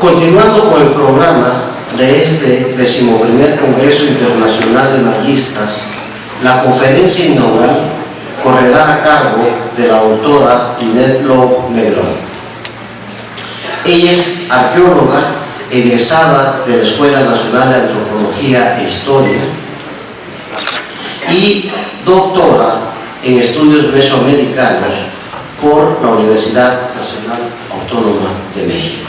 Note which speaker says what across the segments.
Speaker 1: Continuando con el programa de este 11º Congreso Internacional de Mayistas, la conferencia inaugural correrá a cargo de la doctora Lynette Lowe-Legrand. Ella es arqueóloga egresada de la Escuela Nacional de Antropología e Historia y doctora en estudios mesoamericanos por la Universidad Nacional Autónoma de México.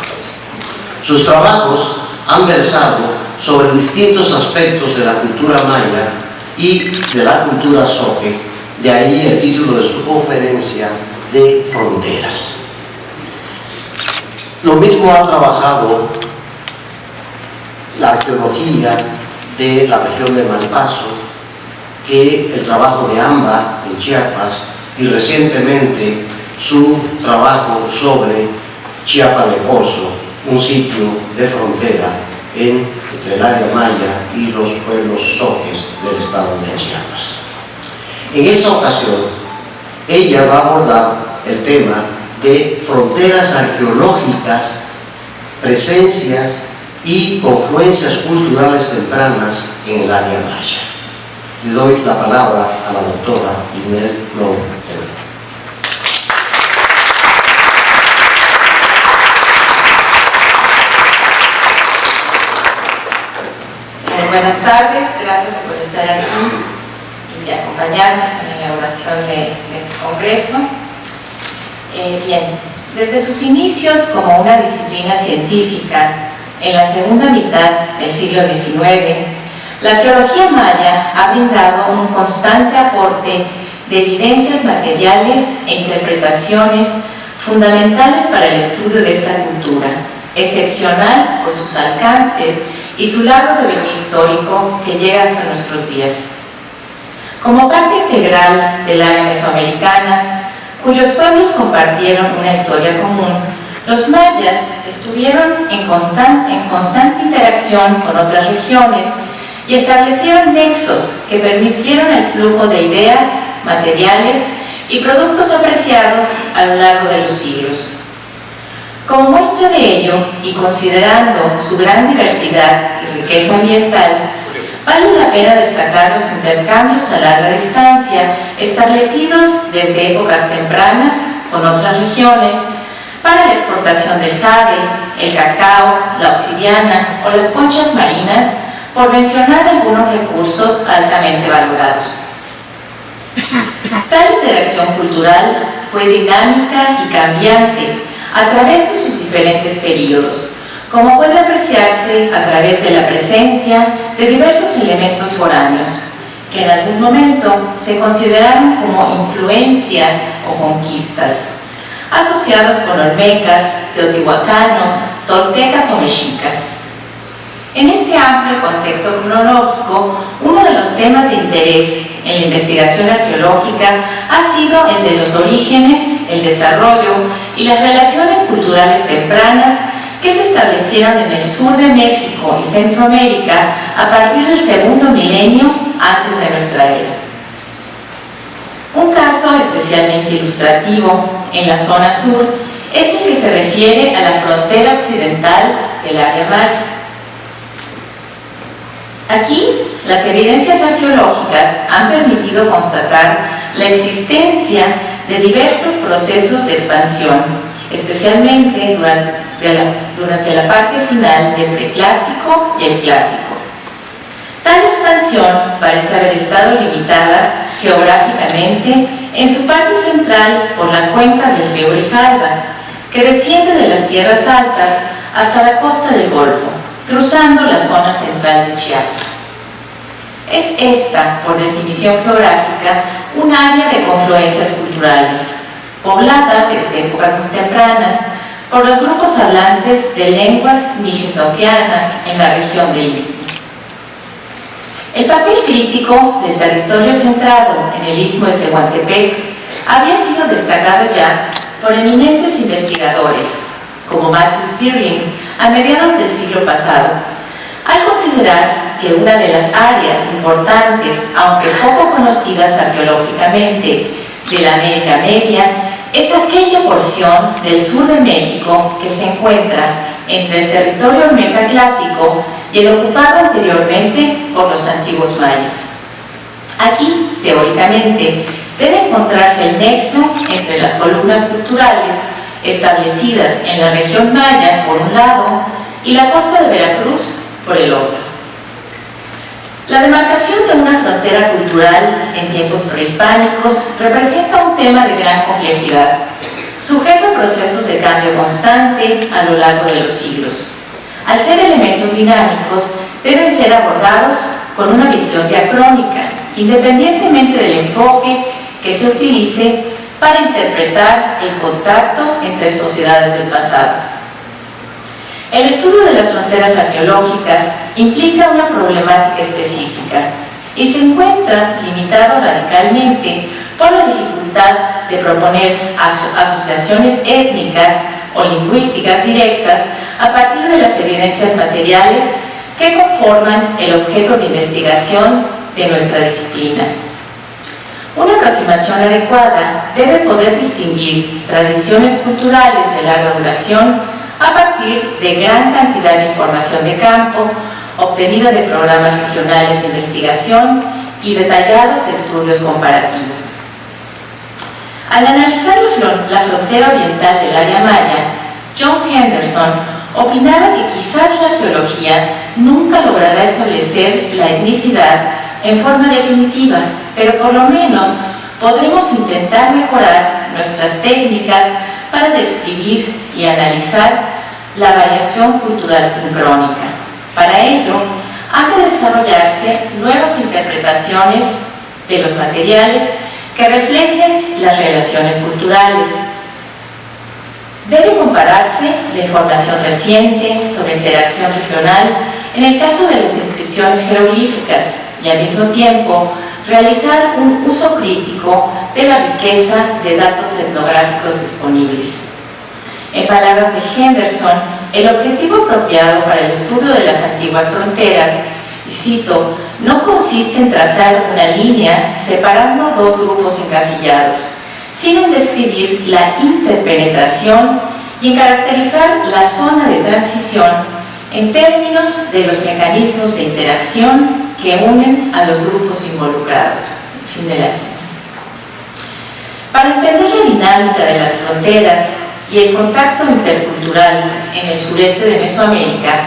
Speaker 1: Sus trabajos han versado sobre distintos aspectos de la cultura maya y de la cultura zoque, de ahí el título de su conferencia de Fronteras. Lo mismo ha trabajado la arqueología de la región de Malpaso, que el trabajo de Amba en Chiapas y recientemente su trabajo sobre Chiapa de Corzo, un sitio de frontera entre el área maya y los pueblos zoques del estado de Chiapas. En esa ocasión, ella va a abordar el tema de fronteras arqueológicas, presencias y confluencias culturales tempranas en el área maya. Le doy la palabra a la doctora Lynette Lowe-Legrand.
Speaker 2: Buenas tardes, gracias por estar aquí y acompañarnos en la elaboración de este congreso. Bien, desde sus inicios como una disciplina científica en la segunda mitad del siglo XIX, la arqueología maya ha brindado un constante aporte de evidencias materiales e interpretaciones fundamentales para el estudio de esta cultura, excepcional por sus alcances y su largo devenir histórico que llega hasta nuestros días. Como parte integral del área mesoamericana, cuyos pueblos compartieron una historia común, los mayas estuvieron en constante interacción con otras regiones y establecieron nexos que permitieron el flujo de ideas, materiales y productos apreciados a lo largo de los siglos. Como muestra de ello, y considerando su gran diversidad y riqueza ambiental, vale la pena destacar los intercambios a larga distancia establecidos desde épocas tempranas con otras regiones para la exportación del jade, el cacao, la obsidiana o las conchas marinas, por mencionar algunos recursos altamente valorados. Tal interacción cultural fue dinámica y cambiante a través de sus diferentes períodos, como puede apreciarse a través de la presencia de diversos elementos foráneos, que en algún momento se consideraron como influencias o conquistas, asociados con olmecas, teotihuacanos, toltecas o mexicas. En este amplio contexto cronológico, uno de los temas de interés en la investigación arqueológica ha sido el de los orígenes, el desarrollo y las relaciones culturales tempranas que se establecieron en el sur de México y Centroamérica a partir del segundo milenio antes de nuestra era. Un caso especialmente ilustrativo en la zona sur es el que se refiere a la frontera occidental del área maya. Aquí, las evidencias arqueológicas han permitido constatar la existencia de diversos procesos de expansión, especialmente durante la parte final del preclásico y el clásico. Tal expansión parece haber estado limitada geográficamente en su parte central por la cuenca del río Grijalva, que desciende de las tierras altas hasta la costa del Golfo, cruzando la zona central de Chiapas. Es esta, por definición geográfica, un área de confluencias culturales, poblada desde épocas muy tempranas por los grupos hablantes de lenguas mijezoquianas en la región del Istmo. El papel crítico del territorio centrado en el Istmo de Tehuantepec había sido destacado ya por eminentes investigadores, como Matthew Stirling, a mediados del siglo pasado, al considerar que una de las áreas importantes, aunque poco conocidas arqueológicamente, de la América Media es aquella porción del sur de México que se encuentra entre el territorio olmeca clásico y el ocupado anteriormente por los antiguos mayas. Aquí, teóricamente, debe encontrarse el nexo entre las columnas culturales establecidas en la región maya por un lado y la costa de Veracruz por el otro. La demarcación de una frontera cultural en tiempos prehispánicos representa un tema de gran complejidad, sujeto a procesos de cambio constante a lo largo de los siglos. Al ser elementos dinámicos, deben ser abordados con una visión diacrónica, independientemente del enfoque que se utilice para interpretar el contacto entre sociedades del pasado. El estudio de las fronteras arqueológicas implica una problemática específica y se encuentra limitado radicalmente por la dificultad de proponer asociaciones étnicas o lingüísticas directas a partir de las evidencias materiales que conforman el objeto de investigación de nuestra disciplina. Una aproximación adecuada debe poder distinguir tradiciones culturales de larga duración a partir de gran cantidad de información de campo obtenida de programas regionales de investigación y detallados estudios comparativos. Al analizar la frontera oriental del área maya, John Henderson opinaba que quizás la arqueología nunca logrará establecer la etnicidad en forma definitiva, pero por lo menos podremos intentar mejorar nuestras técnicas para describir y analizar la variación cultural sincrónica. Para ello, han de desarrollarse nuevas interpretaciones de los materiales que reflejen las relaciones culturales. Debe compararse la información reciente sobre interacción regional en el caso de las inscripciones jeroglíficas y al mismo tiempo realizar un uso crítico de la riqueza de datos etnográficos disponibles. En palabras de Henderson, el objetivo apropiado para el estudio de las antiguas fronteras, y cito, no consiste en trazar una línea separando dos grupos encasillados, sino en describir la interpenetración y en caracterizar la zona de transición en términos de los mecanismos de interacción que unen a los grupos involucrados. Fin de la cita. Para entender la dinámica de las fronteras y el contacto intercultural en el sureste de Mesoamérica,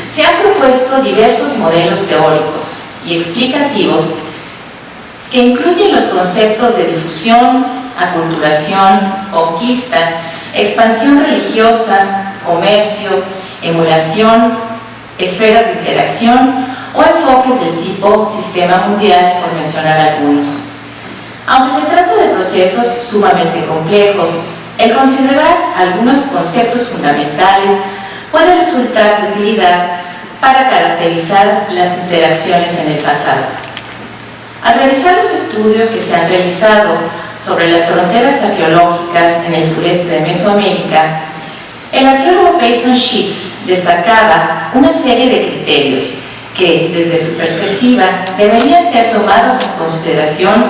Speaker 2: se han propuesto diversos modelos teóricos y explicativos que incluyen los conceptos de difusión, aculturación, conquista, expansión religiosa, comercio, emulación, esferas de interacción o enfoques del tipo sistema mundial, por mencionar algunos. Aunque se trata de procesos sumamente complejos, el considerar algunos conceptos fundamentales puede resultar de utilidad para caracterizar las interacciones en el pasado. Al revisar los estudios que se han realizado sobre las fronteras arqueológicas en el sureste de Mesoamérica, el arqueólogo Payson Sheets destacaba una serie de criterios que, desde su perspectiva, deberían ser tomados en consideración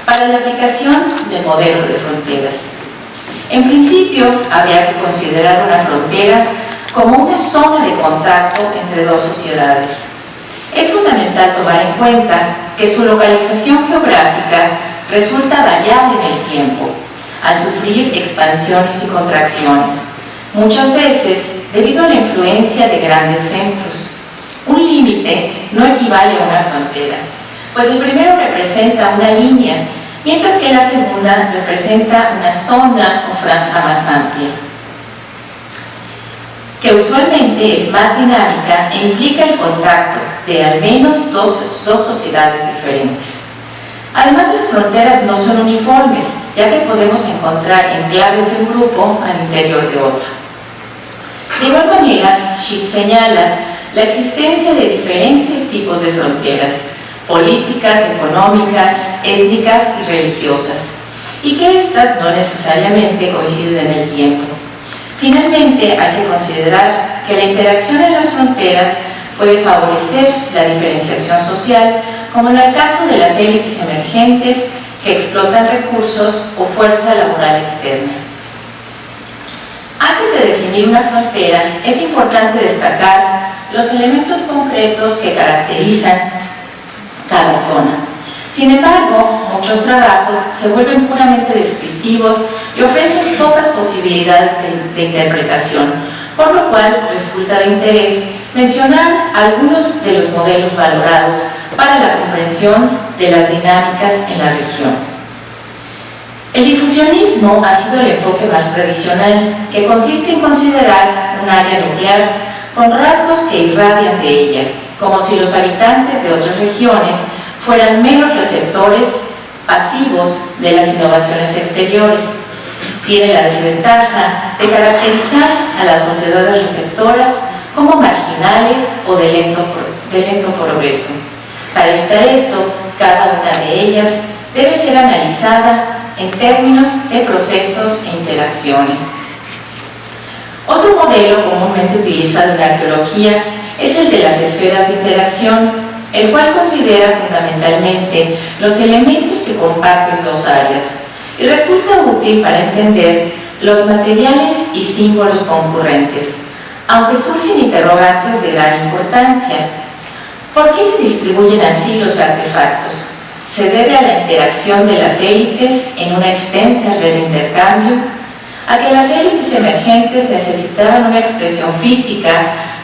Speaker 2: para la aplicación del modelo de fronteras. En principio, habría que considerar una frontera como una zona de contacto entre dos sociedades. Es fundamental tomar en cuenta que su localización geográfica resulta variable en el tiempo, al sufrir expansiones y contracciones, muchas veces debido a la influencia de grandes centros. Un límite no equivale a una frontera, pues el primero representa una línea, mientras que la segunda representa una zona o franja más amplia, que usualmente es más dinámica e implica el contacto de al menos dos sociedades diferentes. Además, las fronteras no son uniformes, ya que podemos encontrar enclaves de un grupo al interior de otro. De igual manera, Sheets señala la existencia de diferentes tipos de fronteras, políticas, económicas, étnicas y religiosas, y que éstas no necesariamente coinciden en el tiempo. Finalmente, hay que considerar que la interacción en las fronteras puede favorecer la diferenciación social, como en el caso de las élites emergentes que explotan recursos o fuerza laboral externa. Antes de definir una frontera, es importante destacar los elementos concretos que caracterizan cada zona. Sin embargo, muchos trabajos se vuelven puramente descriptivos y ofrecen pocas posibilidades de interpretación, por lo cual resulta de interés mencionar algunos de los modelos valorados para la comprensión de las dinámicas en la región. El difusionismo ha sido el enfoque más tradicional, que consiste en considerar un área nuclear con rasgos que irradian de ella, como si los habitantes de otras regiones fueran meros receptores pasivos de las innovaciones exteriores. Tiene la desventaja de caracterizar a las sociedades receptoras como marginales o de lento progreso. Para evitar esto, cada una de ellas debe ser analizada en términos de procesos e interacciones. Otro modelo comúnmente utilizado en la arqueología es el de las esferas de interacción, el cual considera fundamentalmente los elementos que comparten dos áreas y resulta útil para entender los materiales y símbolos concurrentes, aunque surgen interrogantes de gran importancia. ¿Por qué se distribuyen así los artefactos? ¿Se debe a la interacción de las élites en una extensa red de intercambio? ¿A que las élites emergentes necesitaban una expresión física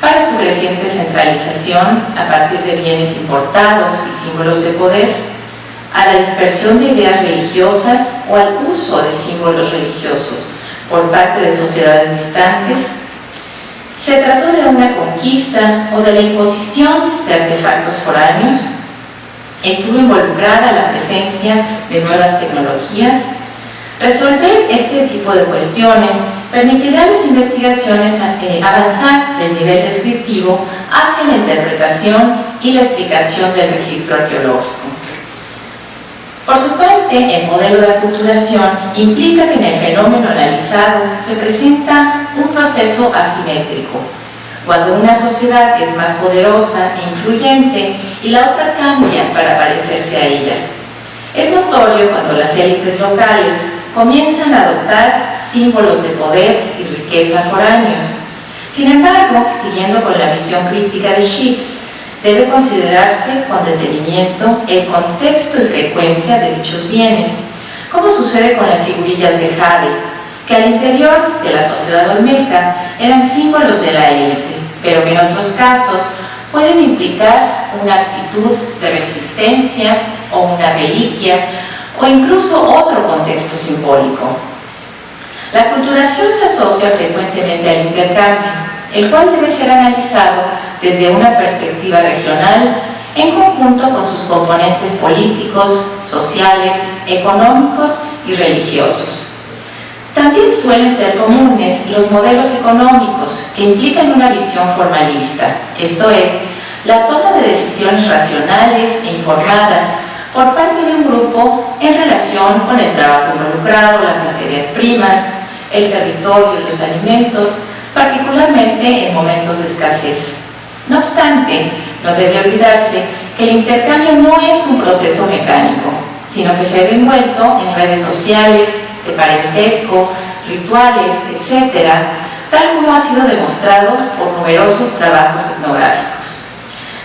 Speaker 2: para su creciente centralización a partir de bienes importados y símbolos de poder? ¿A la dispersión de ideas religiosas o al uso de símbolos religiosos por parte de sociedades distantes? ¿Se trató de una conquista o de la imposición de artefactos foráneos? ¿Estuvo involucrada la presencia de nuevas tecnologías? Resolver este tipo de cuestiones permitirá a las investigaciones avanzar del nivel descriptivo hacia la interpretación y la explicación del registro arqueológico. Por su parte, el modelo de aculturación implica que en el fenómeno analizado se presenta un proceso asimétrico. Cuando una sociedad es más poderosa e influyente y la otra cambia para parecerse a ella. Es notorio cuando las élites locales comienzan a adoptar símbolos de poder y riqueza foráneos. Sin embargo, siguiendo con la visión crítica de Sheets, debe considerarse con detenimiento el contexto y frecuencia de dichos bienes, como sucede con las figurillas de jade, que al interior de la sociedad olmeca eran símbolos de la élite, pero que en otros casos pueden implicar una actitud de resistencia o una reliquia o incluso otro contexto simbólico. La aculturación se asocia frecuentemente al intercambio, el cual debe ser analizado desde una perspectiva regional en conjunto con sus componentes políticos, sociales, económicos y religiosos. También suelen ser comunes los modelos económicos que implican una visión formalista, esto es, la toma de decisiones racionales e informadas por parte de un grupo en relación con el trabajo involucrado, las materias primas, el territorio y los alimentos, particularmente en momentos de escasez. No obstante, no debe olvidarse que el intercambio no es un proceso mecánico, sino que se ve envuelto en redes sociales, de parentesco, rituales, etc., tal como ha sido demostrado por numerosos trabajos etnográficos.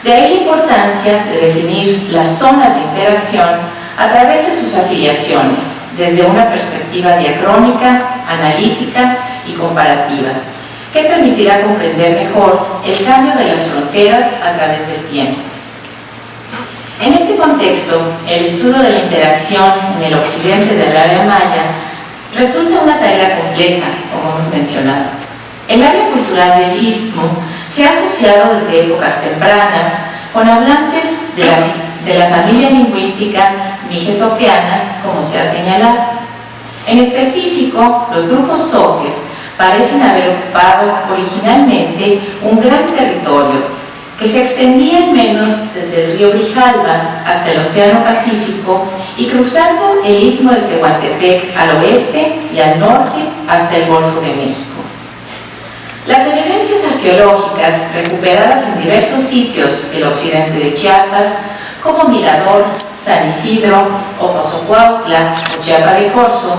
Speaker 2: De ahí la importancia de definir las zonas de interacción a través de sus afiliaciones, desde una perspectiva diacrónica, analítica y comparativa, que permitirá comprender mejor el cambio de las fronteras a través del tiempo. En este contexto, el estudio de la interacción en el occidente del área maya resulta una tarea compleja, como hemos mencionado. El área cultural del Istmo se ha asociado desde épocas tempranas con hablantes de la familia lingüística mijes-okeana, como se ha señalado. En específico, los grupos soques parecen haber ocupado originalmente un gran territorio que se extendía al menos desde el río Grijalva hasta el Océano Pacífico y cruzando el istmo de Tehuantepec al oeste y al norte hasta el Golfo de México. Las evidencias arqueológicas recuperadas en diversos sitios del occidente de Chiapas, como Mirador, San Isidro, Ocosocuautla o Chiapa de Corzo,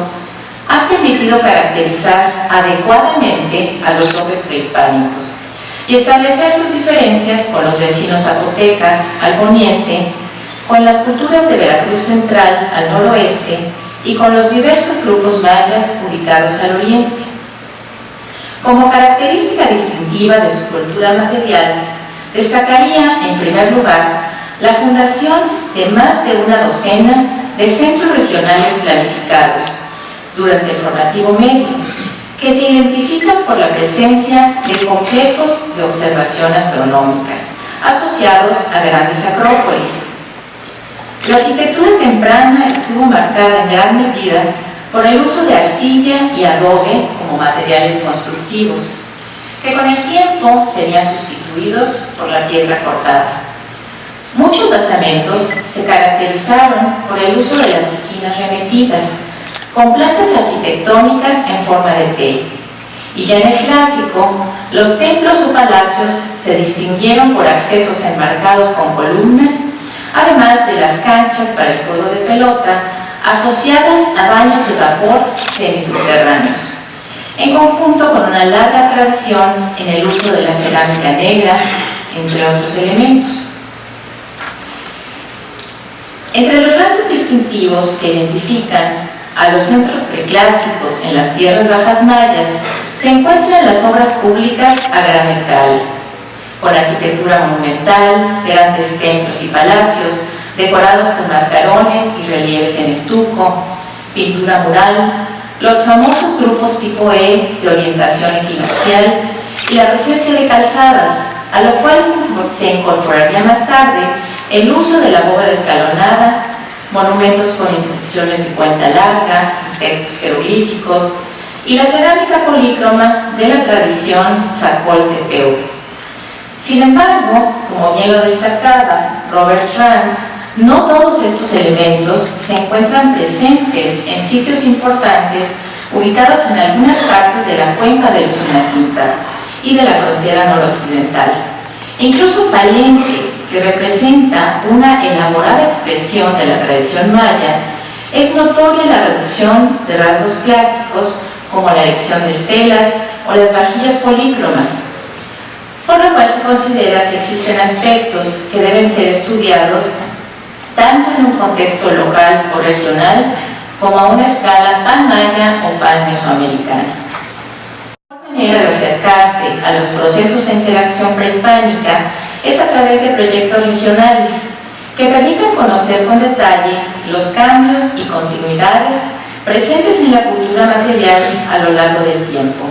Speaker 2: han permitido caracterizar adecuadamente a los hombres prehispánicos y establecer sus diferencias con los vecinos zapotecas al poniente, con las culturas de Veracruz Central al noroeste y con los diversos grupos mayas ubicados al oriente. Como característica distintiva de su cultura material, destacaría, en primer lugar, la fundación de más de una docena de centros regionales planificados durante el formativo medio, que se identifican por la presencia de complejos de observación astronómica, asociados a grandes acrópolis. La arquitectura temprana estuvo marcada en gran medida por el uso de arcilla y adobe como materiales constructivos, que con el tiempo serían sustituidos por la piedra cortada. Muchos basamentos se caracterizaron por el uso de las esquinas remetidas, con plantas arquitectónicas en forma de T. Y ya en el clásico, los templos o palacios se distinguieron por accesos enmarcados con columnas, además de las canchas para el juego de pelota, asociadas a baños de vapor semisubterráneos, en conjunto con una larga tradición en el uso de la cerámica negra, entre otros elementos. Entre los rasgos distintivos que identifican a los centros preclásicos en las tierras bajas mayas se encuentran las obras públicas a gran escala, con arquitectura monumental, grandes templos y palacios, decorados con mascarones y relieves en estuco, pintura mural, los famosos grupos tipo E de orientación equinoccial y la presencia de calzadas, a lo cual se incorporaría más tarde el uso de la bóveda escalonada, monumentos con inscripciones de cuenta larga, textos jeroglíficos y la cerámica polícroma de la tradición Zacoltepeu. Sin embargo, como bien lo destacaba Robert Franz, no todos estos elementos se encuentran presentes en sitios importantes ubicados en algunas partes de la cuenca del Usumacinta y de la frontera noroccidental. Incluso Palenque, que representa una elaborada expresión de la tradición maya, es notoria la reducción de rasgos clásicos como la elección de estelas o las vajillas polícromas, por lo cual se considera que existen aspectos que deben ser estudiados tanto en un contexto local o regional como a una escala pan-maya o pan-mesoamericana. Una manera de acercarse a los procesos de interacción prehispánica es a través de proyectos regionales que permiten conocer con detalle los cambios y continuidades presentes en la cultura material a lo largo del tiempo,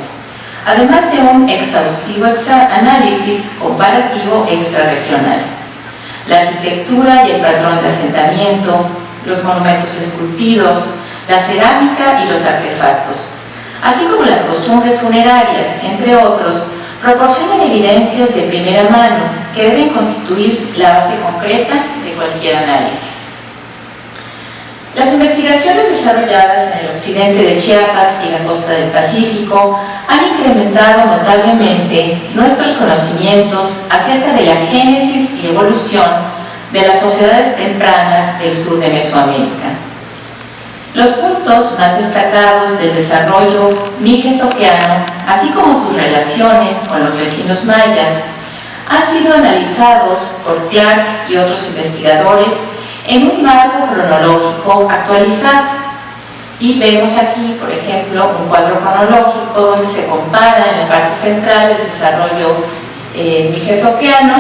Speaker 2: además de un exhaustivo análisis comparativo extrarregional. La arquitectura y el patrón de asentamiento, los monumentos esculpidos, la cerámica y los artefactos, así como las costumbres funerarias, entre otros, proporcionan evidencias de primera mano que deben constituir la base concreta de cualquier análisis. Las investigaciones desarrolladas en el occidente de Chiapas y la costa del Pacífico han incrementado notablemente nuestros conocimientos acerca de la génesis y evolución de las sociedades tempranas del sur de Mesoamérica. Los puntos más destacados del desarrollo mijes-oqueano, así como sus relaciones con los vecinos mayas, han sido analizados por Clark y otros investigadores en un marco cronológico actualizado. Y vemos aquí, por ejemplo, un cuadro cronológico donde se compara en la parte central el desarrollo mijes-oqueano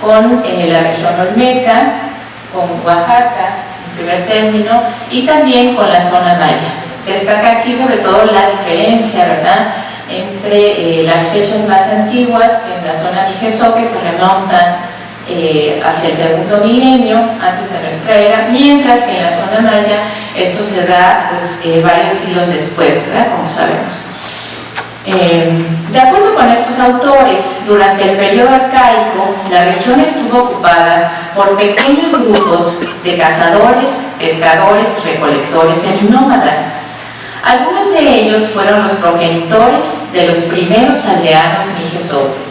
Speaker 2: con la región olmeca, con Oaxaca, en primer término, y también con la zona maya. Destaca aquí sobre todo la diferencia, ¿verdad?, entre las fechas más antiguas en la zona mijeso, que se remontan hacia el segundo milenio antes de nuestra era, mientras que en la zona maya esto se da pues, varios siglos después, ¿verdad?, como sabemos. De acuerdo con estos autores, durante el periodo arcaico, la región estuvo ocupada por pequeños grupos de cazadores, pescadores y recolectores seminómadas. Algunos de ellos fueron los progenitores de los primeros aldeanos mijesotes,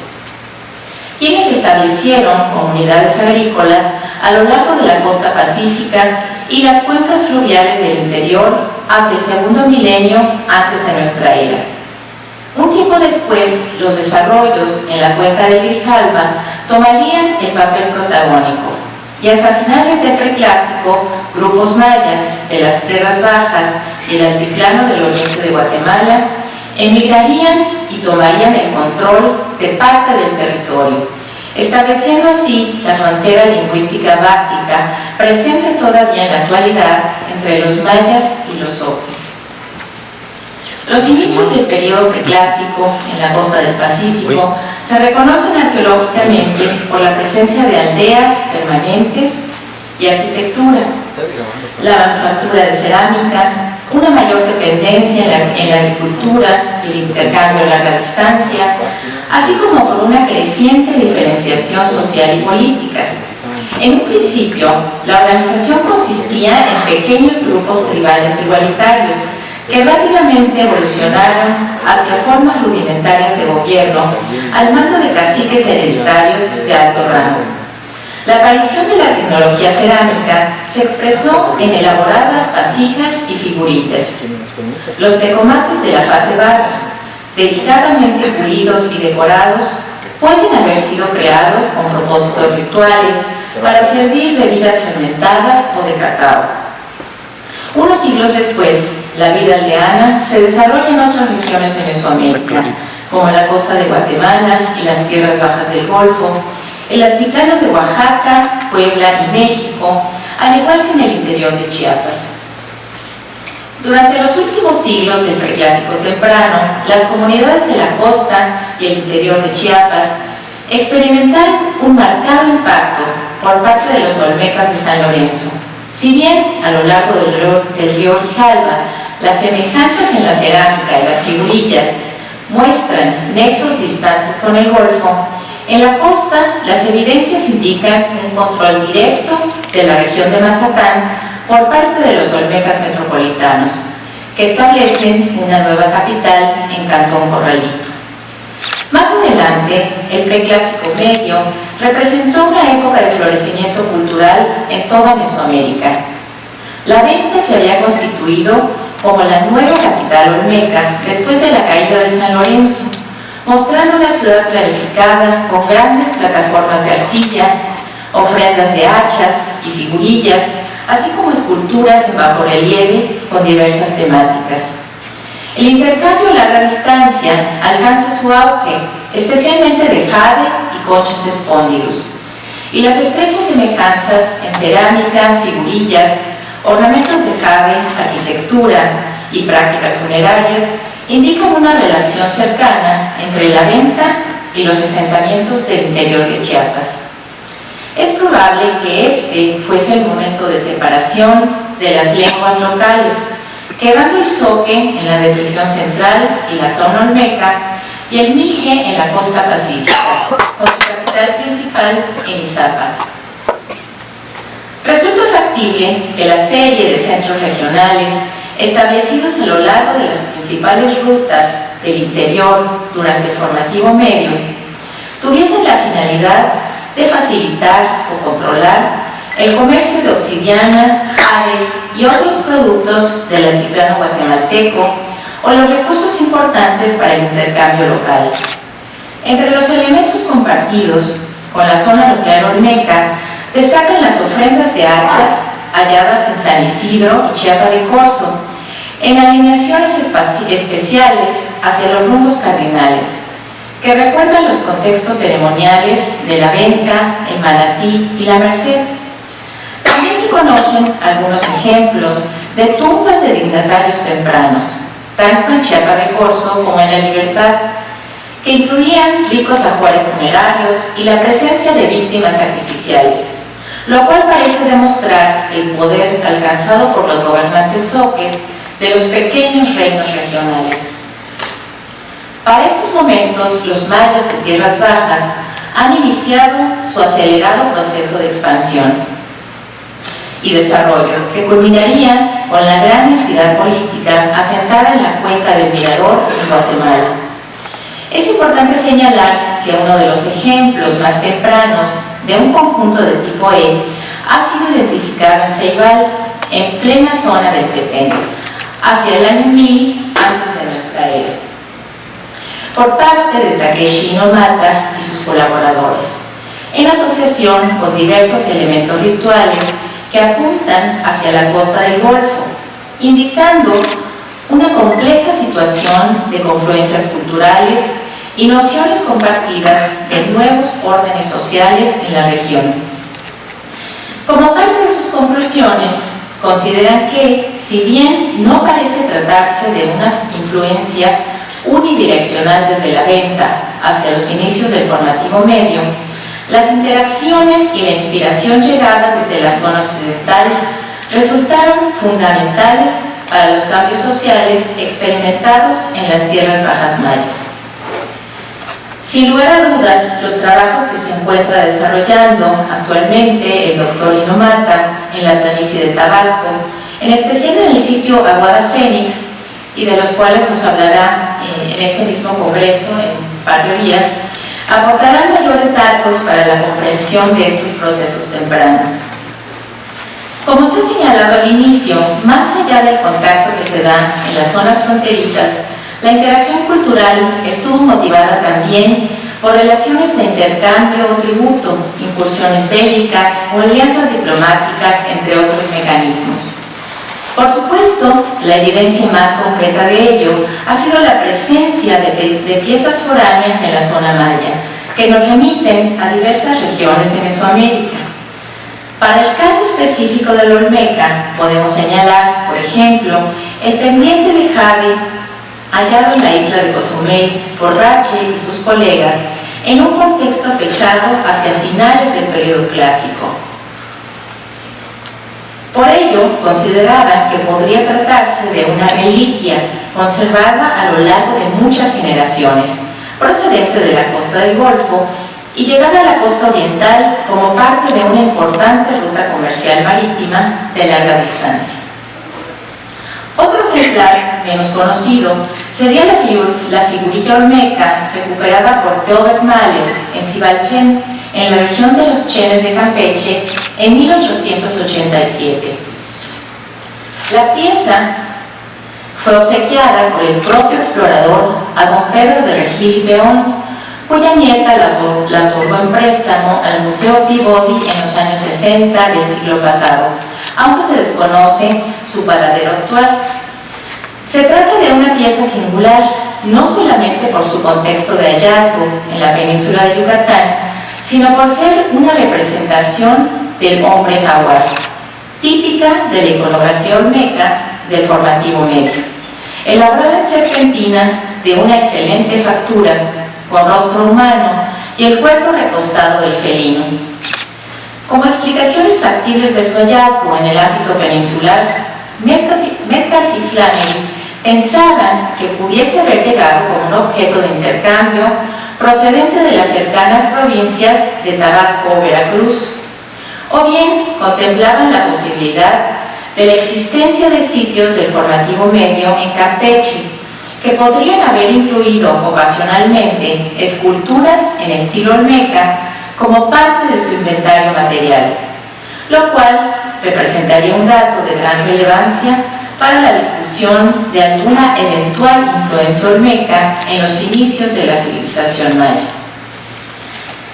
Speaker 2: quienes establecieron comunidades agrícolas a lo largo de la costa pacífica y las cuencas fluviales del interior hacia el segundo milenio antes de nuestra era. Un tiempo después, los desarrollos en la cuenca del Grijalva tomarían el papel protagónico, y hasta finales del Preclásico, grupos mayas de las tierras bajas y el altiplano del oriente de Guatemala emigrarían y tomarían el control de parte del territorio, estableciendo así la frontera lingüística básica presente todavía en la actualidad entre los mayas y los zoques. Los inicios del periodo preclásico en la costa del Pacífico se reconocen arqueológicamente por la presencia de aldeas permanentes y arquitectura, la manufactura de cerámica, una mayor dependencia en la agricultura, el intercambio a larga distancia, así como por una creciente diferenciación social y política. En un principio, la organización consistía en pequeños grupos tribales igualitarios que rápidamente evolucionaron hacia formas rudimentarias de gobierno al mando de caciques hereditarios de alto rango. La aparición de la tecnología cerámica se expresó en elaboradas vasijas y figuritas. Los tecomates de la fase barra, delicadamente pulidos y decorados, pueden haber sido creados con propósitos rituales para servir bebidas fermentadas o de cacao. Unos siglos después, la vida aldeana se desarrolla en otras regiones de Mesoamérica, como la costa de Guatemala y las tierras bajas del Golfo, el altiplano de Oaxaca, Puebla y México, al igual que en el interior de Chiapas. Durante los últimos siglos del Preclásico temprano, las comunidades de la costa y el interior de Chiapas experimentaron un marcado impacto por parte de los olmecas de San Lorenzo. Si bien a lo largo del río Grijalva las semejanzas en la cerámica y las figurillas muestran nexos distantes con el Golfo, en la costa las evidencias indican un control directo de la región de Mazatán por parte de los olmecas metropolitanos, que establecen una nueva capital en Cantón Corralito. Más adelante, el Preclásico medio representó una época de florecimiento cultural en toda Mesoamérica. La Venta se había constituido como la nueva capital olmeca después de la caída de San Lorenzo, mostrando una ciudad planificada con grandes plataformas de arcilla, ofrendas de hachas y figurillas, así como esculturas en bajo relieve con diversas temáticas. El intercambio a larga distancia alcanza su auge, especialmente de jade y conchas espóndilos, y las estrechas semejanzas en cerámica, figurillas, ornamentos de jade, arquitectura y prácticas funerarias indican una relación cercana entre la Venta y los asentamientos del interior de Chiapas. Es probable que este fuese el momento de separación de las lenguas locales, quedando el zoque en la depresión central y la zona olmeca y el mije en la costa pacífica, con su capital principal en Izapa. Resulta factible que la serie de centros regionales establecidos a lo largo de las principales rutas del interior durante el formativo medio tuviesen la finalidad de facilitar o controlar el comercio de obsidiana, jade y otros productos del altiplano guatemalteco o los recursos importantes para el intercambio local. Entre los elementos compartidos con la zona nuclear olmeca destacan las ofrendas de hachas halladas en San Isidro y Chiapa de Corzo, en alineaciones especiales hacia los rumbos cardinales, que recuerdan los contextos ceremoniales de la Venta, el Manatí y la Merced. También se conocen algunos ejemplos de tumbas de dignatarios tempranos, tanto en Chiapa de Corzo como en La Libertad, que incluían ricos ajuares funerarios y la presencia de víctimas sacrificiales, lo cual parece demostrar el poder alcanzado por los gobernantes zoques de los pequeños reinos regionales. Para estos momentos, los mayas de tierras bajas han iniciado su acelerado proceso de expansión y desarrollo, que culminaría con la gran entidad política asentada en la cuenca del Mirador en Guatemala. Es importante señalar que uno de los ejemplos más tempranos de un conjunto de tipo E ha sido identificado en Ceibal, en plena zona del Petén, hacia el año 1000 antes de nuestra era, por parte de Takeshi Inomata y sus colaboradores, en asociación con diversos elementos rituales que apuntan hacia la costa del Golfo, indicando una compleja situación de confluencias culturales y nociones compartidas de nuevos órdenes sociales en la región. Como parte de sus conclusiones, consideran que, si bien no parece tratarse de una influencia unidireccional desde la venta hacia los inicios del formativo medio, las interacciones y la inspiración llegada desde la zona occidental resultaron fundamentales para los cambios sociales experimentados en las tierras bajas mayas. Sin lugar a dudas, los trabajos que se encuentra desarrollando actualmente el doctor Inomata en la planicie de Tabasco, en especial en el sitio Aguada Fénix, y de los cuales nos hablará en este mismo congreso en un par de días, aportarán mayores datos para la comprensión de estos procesos tempranos. Como se ha señalado al inicio, más allá del contacto que se da en las zonas fronterizas, la interacción cultural estuvo motivada también por relaciones de intercambio o tributo, incursiones bélicas o alianzas diplomáticas, entre otros mecanismos. Por supuesto, la evidencia más concreta de ello ha sido la presencia de piezas foráneas en la zona maya, que nos remiten a diversas regiones de Mesoamérica. Para el caso específico del Olmeca, podemos señalar, por ejemplo, el pendiente de jade hallado en la isla de Cozumel por Rache y sus colegas en un contexto fechado hacia finales del periodo clásico. Por ello, consideraban que podría tratarse de una reliquia conservada a lo largo de muchas generaciones, procedente de la costa del Golfo y llegada a la costa oriental como parte de una importante ruta comercial marítima de larga distancia. Otro ejemplar menos conocido sería la figurilla olmeca recuperada por Teobert Mahler en Cibalchen, en la región de los Chenes de Campeche, en 1887. La pieza fue obsequiada por el propio explorador a don Pedro de Regil y Peón, cuya nieta la otorgó en préstamo al Museo Peabody en los años 60 del siglo pasado, aunque se desconoce su paradero actual. Se trata de una pieza singular, no solamente por su contexto de hallazgo en la península de Yucatán, sino por ser una representación del hombre jaguar, típica de la iconografía olmeca del formativo medio, elaborada en serpentina de una excelente factura, con rostro humano y el cuerpo recostado del felino. Como explicaciones factibles de su hallazgo en el ámbito peninsular, Metcalf y Flannery pensaban que pudiese haber llegado como un objeto de intercambio procedente de las cercanas provincias de Tabasco o Veracruz, o bien contemplaban la posibilidad de la existencia de sitios del formativo medio en Campeche, que podrían haber incluido ocasionalmente esculturas en estilo olmeca como parte de su inventario material, lo cual representaría un dato de gran relevancia para la discusión de alguna eventual influencia olmeca en los inicios de la civilización maya.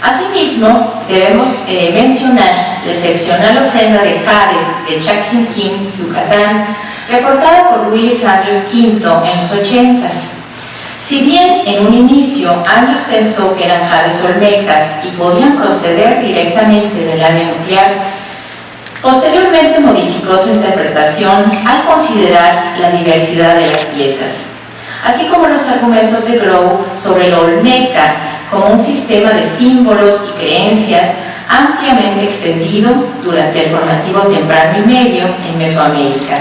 Speaker 2: Asimismo, debemos mencionar la excepcional ofrenda de jades de Chaxinquín, Yucatán, reportada por Willis Andrews V en los 80s. Si bien en un inicio Andrews pensó que eran jades olmecas y podían proceder directamente del área nuclear, posteriormente modificó su interpretación al considerar la diversidad de las piezas, así como los argumentos de Grove sobre la olmeca como un sistema de símbolos y creencias ampliamente extendido durante el formativo temprano y medio en Mesoamérica,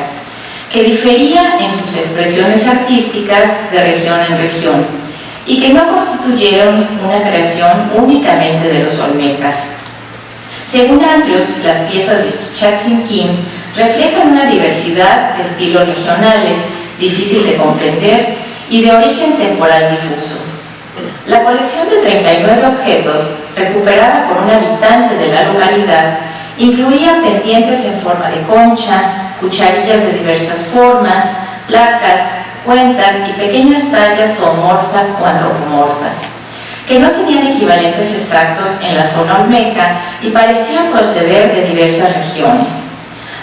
Speaker 2: que difería en sus expresiones artísticas de región en región y que no constituyeron una creación únicamente de los olmecas. Según Andrews, las piezas de Chaxinquín reflejan una diversidad de estilos regionales, difícil de comprender y de origen temporal difuso. La colección de 39 objetos, recuperada por un habitante de la localidad, incluía pendientes en forma de concha, cucharillas de diversas formas, placas, cuentas y pequeñas tallas zoomorfas o antropomorfas, que no tenían equivalentes exactos en la zona olmeca y parecían proceder de diversas regiones.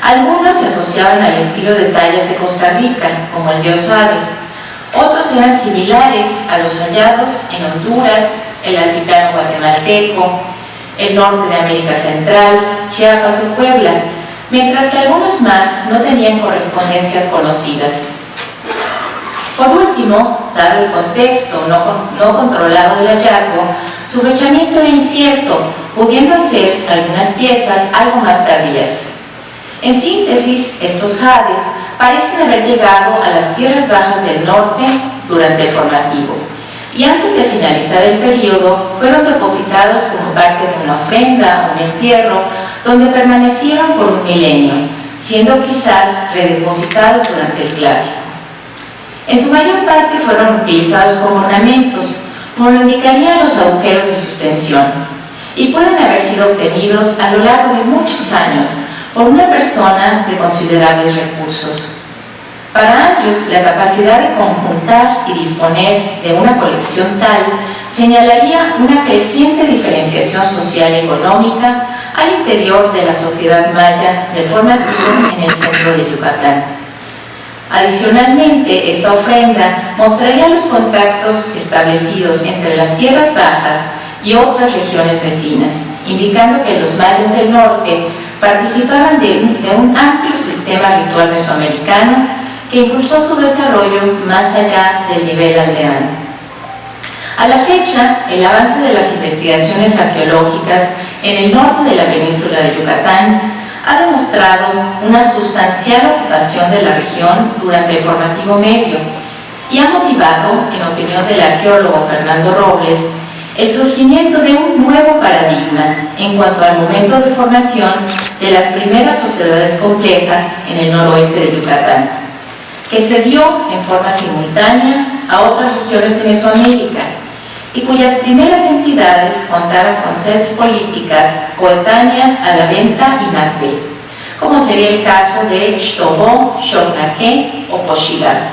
Speaker 2: Algunos se asociaban al estilo de tallas de Costa Rica, como el dios Ave. Otros eran similares a los hallados en Honduras, el altiplano guatemalteco, el norte de América Central, Chiapas o Puebla, mientras que algunos más no tenían correspondencias conocidas. Por último, dado el contexto no controlado del hallazgo, su fechamiento era incierto, pudiendo ser algunas piezas algo más tardías. En síntesis, estos jades parecen haber llegado a las tierras bajas del norte durante el formativo, y antes de finalizar el periodo fueron depositados como parte de una ofrenda o un entierro, donde permanecieron por un milenio, siendo quizás redepositados durante el Clásico. En su mayor parte fueron utilizados como ornamentos, como lo indicarían los agujeros de suspensión, y pueden haber sido obtenidos a lo largo de muchos años por una persona de considerables recursos. Para Andrews, la capacidad de conjuntar y disponer de una colección tal señalaría una creciente diferenciación social y económica al interior de la sociedad maya del formativo en el centro de Yucatán. Adicionalmente, esta ofrenda mostraría los contactos establecidos entre las tierras bajas y otras regiones vecinas, indicando que los mayas del norte participaban de un amplio sistema ritual mesoamericano que impulsó su desarrollo más allá del nivel aldeano. A la fecha, el avance de las investigaciones arqueológicas en el norte de la península de Yucatán ha demostrado una sustancial ocupación de la región durante el formativo medio y ha motivado, en opinión del arqueólogo Fernando Robles, el surgimiento de un nuevo paradigma en cuanto al momento de formación de las primeras sociedades complejas en el noroeste de Yucatán, que se dio en forma simultánea a otras regiones de Mesoamérica y cuyas primeras entidades contaban con sedes políticas coetáneas a la venta y Nacbe, como sería el caso de Xtobó, Xochnaque o Poxilar.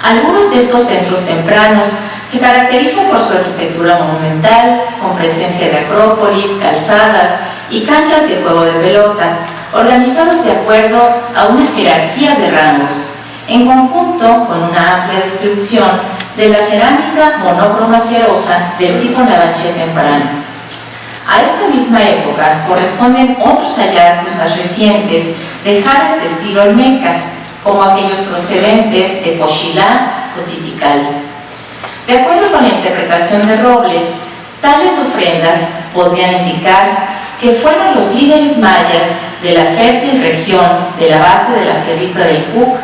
Speaker 2: Algunos de estos centros tempranos se caracterizan por su arquitectura monumental, con presencia de acrópolis, calzadas y canchas de juego de pelota, organizados de acuerdo a una jerarquía de rangos, en conjunto con una amplia distribución de la cerámica monócroma cerosa del tipo Navaché temprano. A esta misma época corresponden otros hallazgos más recientes de jades de estilo olmeca, como aquellos procedentes de Poxilá o Titicali. De acuerdo con la interpretación de Robles, tales ofrendas podrían indicar que fueron los líderes mayas de la fértil región de la base de la Sierrita del Cuc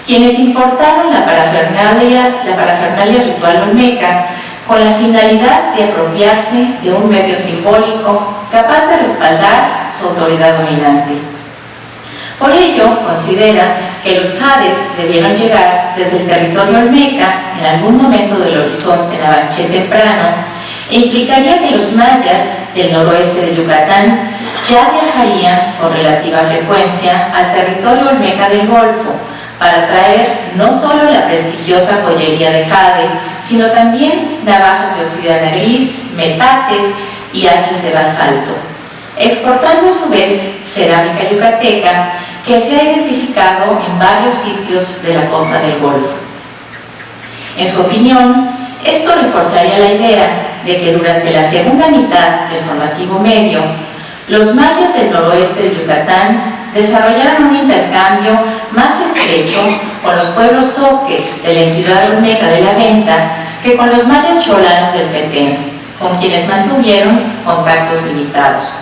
Speaker 2: quienes importaron la parafernalia ritual olmeca con la finalidad de apropiarse de un medio simbólico capaz de respaldar su autoridad dominante. Por ello, considera que los jades debieron llegar desde el territorio olmeca en algún momento del horizonte navaché temprano e implicaría que los mayas del noroeste de Yucatán ya viajarían con relativa frecuencia al territorio olmeca del Golfo para traer no solo la prestigiosa joyería de jade, sino también navajas de obsidiana gris, metates y hachas de basalto, exportando a su vez cerámica yucateca que se ha identificado en varios sitios de la costa del Golfo. En su opinión, esto reforzaría la idea de que durante la segunda mitad del formativo medio, los mayas del noroeste de Yucatán desarrollaron un intercambio más estrecho con los pueblos zoques de la entidad olmeca de la Venta que con los mayas cholanos del Petén, con quienes mantuvieron contactos limitados.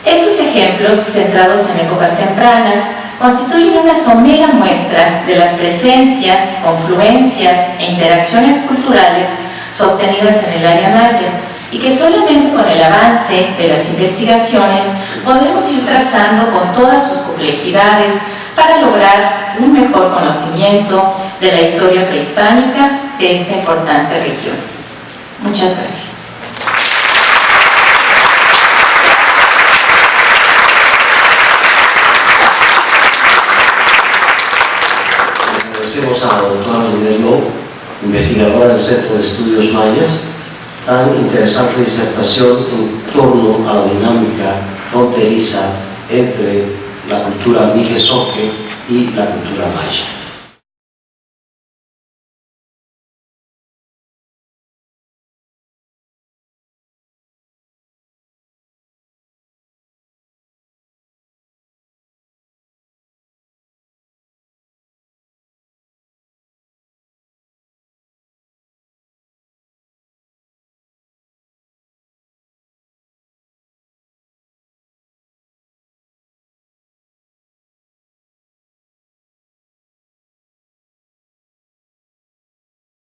Speaker 2: Estos ejemplos, centrados en épocas tempranas, constituyen una somera muestra de las presencias, confluencias e interacciones culturales sostenidas en el área maya, y que solamente con el avance de las investigaciones podremos ir trazando con todas sus complejidades para lograr un mejor conocimiento de la historia prehispánica de esta importante región. Muchas gracias.
Speaker 1: agradecemos a la doctora Ninel Lowe, investigadora del Centro de Estudios Mayas, tan interesante disertación en torno a la dinámica fronteriza entre la cultura Mijezoque y la cultura maya.